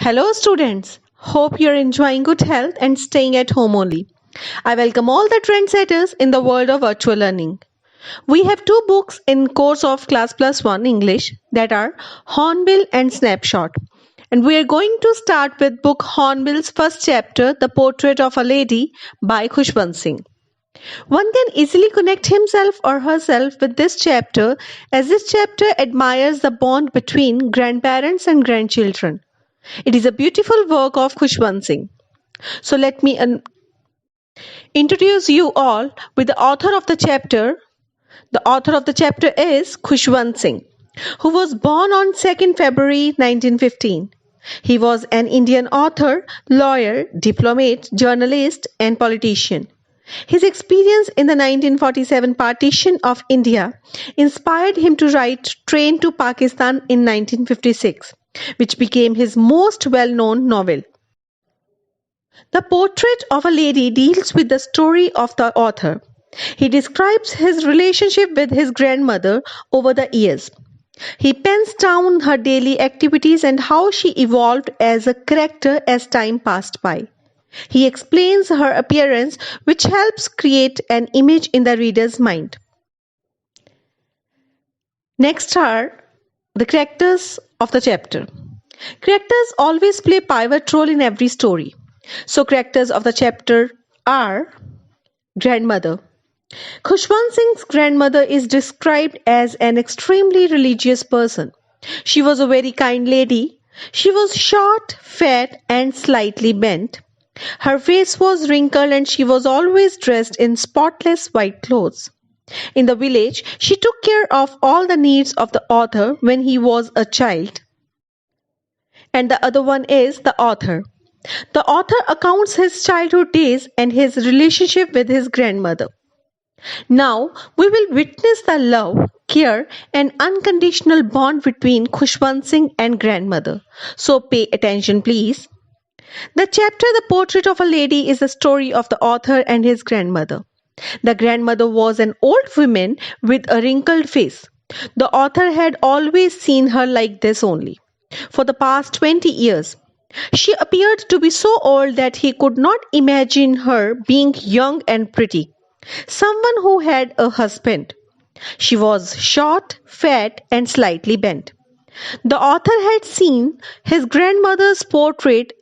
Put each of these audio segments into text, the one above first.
Hello, students. Hope you're enjoying good health and staying at home only. I welcome all the trendsetters in the world of virtual learning. We have two books in course of Class Plus 1 English that are Hornbill and Snapshot. And we are going to start with book Hornbill's first chapter, The Portrait of a Lady by Khushwant Singh. One can easily connect himself or herself with this chapter as this chapter admires the bond between grandparents and grandchildren. It is a beautiful work of Khushwant Singh. So let me introduce you all with the author of the chapter. The author of the chapter is Khushwant Singh, who was born on 2nd February 1915. He was an Indian author, lawyer, diplomat, journalist, and politician. His experience in the 1947 partition of India inspired him to write Train to Pakistan in 1956, which became his most well-known novel. The Portrait of a Lady deals with the story of the author. He describes his relationship with his grandmother over the years. He pens down her daily activities and how she evolved as a character as time passed by. He explains her appearance, which helps create an image in the reader's mind. Next are the characters of the chapter. Characters always play pivot role in every story. So characters of the chapter are grandmother. Khushwant Singh's grandmother is described as an extremely religious person. She was a very kind lady. She was short, fat, and slightly bent. Her face was wrinkled and she was always dressed in spotless white clothes. In the village, she took care of all the needs of the author when he was a child. And the other one is the author. The author accounts his childhood days and his relationship with his grandmother. Now we will witness the love, care, and unconditional bond between Khushwant Singh and grandmother. So pay attention, please. The chapter The Portrait of a Lady is the story of the author and his grandmother. The grandmother was an old woman with a wrinkled face. The author had always seen her like this only. For the past 20 years, she appeared to be so old that he could not imagine her being young and pretty. Someone who had a husband. She was short, fat, and slightly bent. The author had seen his grandmother's portrait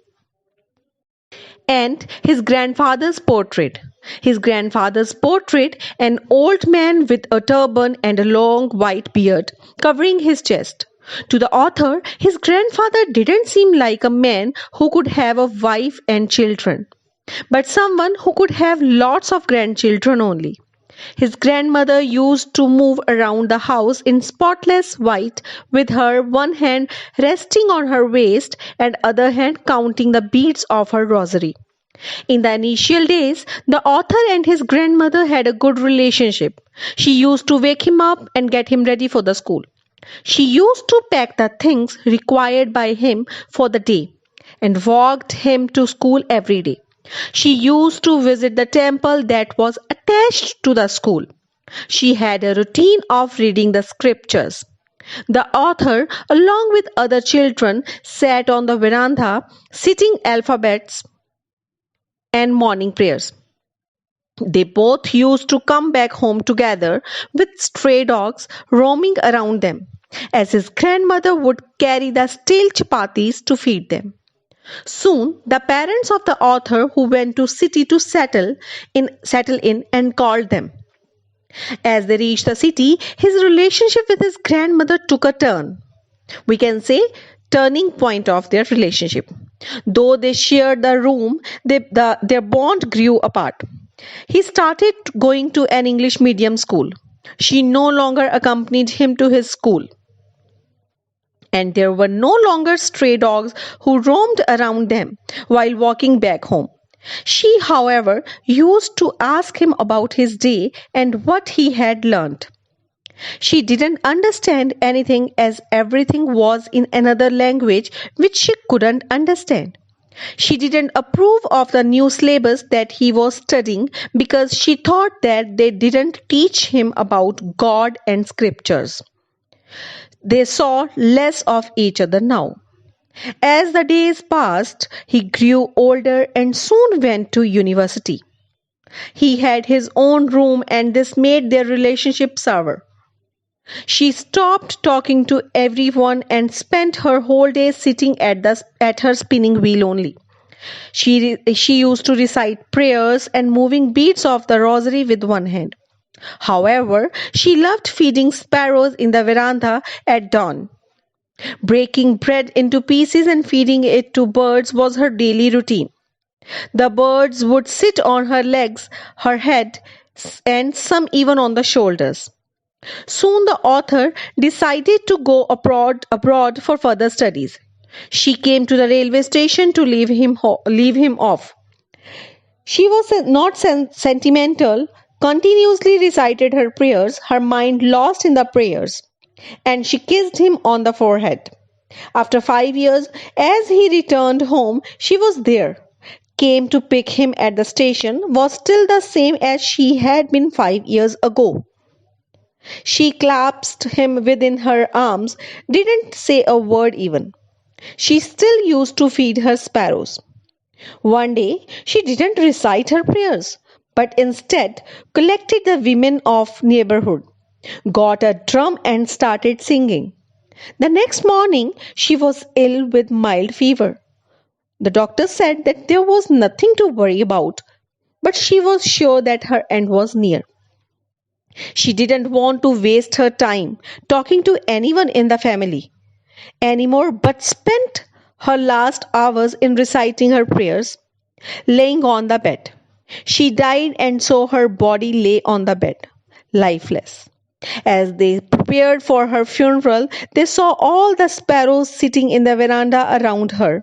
and his grandfather's portrait. His grandfather's portrait, an old man with a turban and a long white beard covering his chest. To the author, his grandfather didn't seem like a man who could have a wife and children, but someone who could have lots of grandchildren only. His grandmother used to move around the house in spotless white, with her one hand resting on her waist and other hand counting the beads of her rosary. In the initial days, the author and his grandmother had a good relationship. She used to wake him up and get him ready for the school. She used to pack the things required by him for the day and walked him to school every day. She used to visit the temple that was attached to the school. She had a routine of reading the scriptures. The author, along with other children, sat on the veranda, sitting alphabets and morning prayers. They both used to come back home together with stray dogs roaming around them, as his grandmother would carry the stale chapatis to feed them. Soon, the parents of the author who went to city to settle in and called them. As they reached the city, his relationship with his grandmother took a turn. We can say turning point of their relationship. Though they shared the room, their bond grew apart. He started going to an English medium school. She no longer accompanied him to his school. And there were no longer stray dogs who roamed around them while walking back home. She, however, used to ask him about his day and what he had learned. She didn't understand anything as everything was in another language which she couldn't understand. She didn't approve of the new syllabus that he was studying because she thought that they didn't teach him about God and scriptures. They saw less of each other now. As the days passed, he grew older and soon went to university. He had his own room, and this made their relationship sour. She stopped talking to everyone and spent her whole day sitting at her spinning wheel only. She used to recite prayers and moving beads of the rosary with one hand. However, she loved feeding sparrows in the veranda at dawn. Breaking bread into pieces and feeding it to birds was her daily routine. The birds would sit on her legs, her head, and some even on the shoulders. Soon the author decided to go abroad for further studies. She came to the railway station to leave him off. She was not sentimental, continuously recited her prayers, her mind lost in the prayers, and she kissed him on the forehead. After 5 years, as he returned home, she was there, came to pick him at the station, was still the same as she had been 5 years ago. She clasped him within her arms, didn't say a word even. She still used to feed her sparrows. One day she didn't recite her prayers, but instead collected the women of neighborhood, got a drum and started singing. The next morning she was ill with mild fever. The doctor said that there was nothing to worry about, but she was sure that her end was near. She didn't want to waste her time talking to anyone in the family anymore, but spent her last hours in reciting her prayers, laying on the bed. She died and so her body lay on the bed, lifeless. As they prepared for her funeral, they saw all the sparrows sitting in the veranda around her,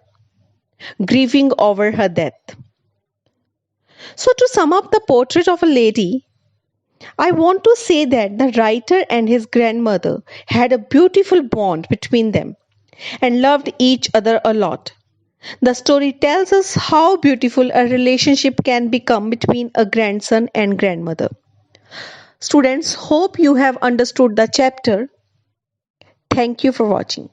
grieving over her death. So, to sum up the portrait of a lady, I want to say that the writer and his grandmother had a beautiful bond between them and loved each other a lot. The story tells us how beautiful a relationship can become between a grandson and grandmother. Students, hope you have understood the chapter. Thank you for watching.